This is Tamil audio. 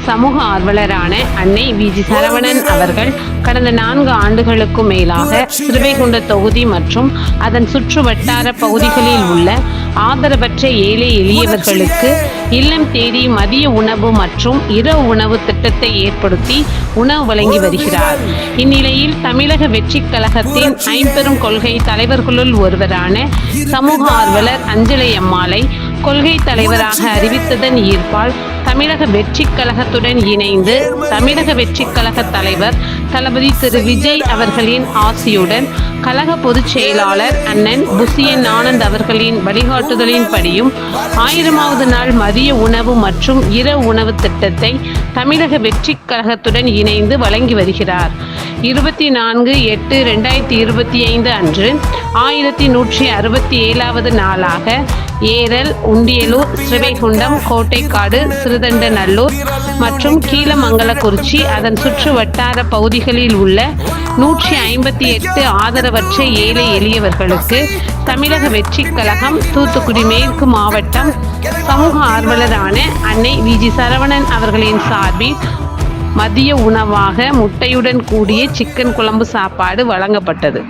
சமூக ஆர்வலரான அன்னை வி.ஜி. சரவணன் அவர்கள் கடந்த 4 ஆண்டுகளுக்கும் மேலாக ஸ்ரீவைகுண்ட தொகுதி மற்றும் அதன் சுற்று வட்டார பகுதிகளில் உள்ள ஆதரவற்ற ஏழை எளியவர்களுக்கு இல்லம் தேடி மதிய உணவு மற்றும் இரவு உணவு திட்டத்தை ஏற்படுத்தி உணவு வழங்கி வருகிறார். இந்நிலையில் தமிழக வெற்றிக் கழகத்தின் ஐம்பெரும் கொள்கை தலைவர்களுள் ஒருவரான சமூக ஆர்வலர் அஞ்சலை அம்மாளை கொள்கை தலைவராக அறிவித்ததன் ஈர்ப்பால் தமிழக வெற்றிக் கழகத்துடன் இணைந்து தமிழக வெற்றிக் கழக தலைவர் தளபதி திரு விஜய் அவர்களின் ஆசியுடன் கழக பொதுச் செயலாளர் அண்ணன் புசியன் ஆனந்த் அவர்களின் வழிகாட்டுதலின்படியும் 1000வது நாள் மதிய உணவு மற்றும் இரவு உணவு திட்டத்தை தமிழக வெற்றிக் கழகத்துடன் இணைந்து வழங்கி வருகிறார். 24/8/2025 அன்று 1167வது நாளாக ஏரல், உண்டியலூர், ஸ்ரீவைகுண்டம், கோட்டைக்காடு, சிறுதண்டநல்லூர் மற்றும் கீழமங்கலக்குறிச்சி அதன் சுற்று வட்டார பகுதிகளில் உள்ள 158 ஆதரவற்ற ஏழை எளியவர்களுக்கு தமிழக வெற்றிக் கழகம் தூத்துக்குடி மேற்கு மாவட்டம் சமூக ஆர்வலரான அன்னை வி.ஜி. சரவணன் அவர்களின் சார்பில் மதிய உணவாக முட்டையுடன் கூடிய சிக்கன் குழம்பு சாப்பாடு வழங்கப்பட்டது.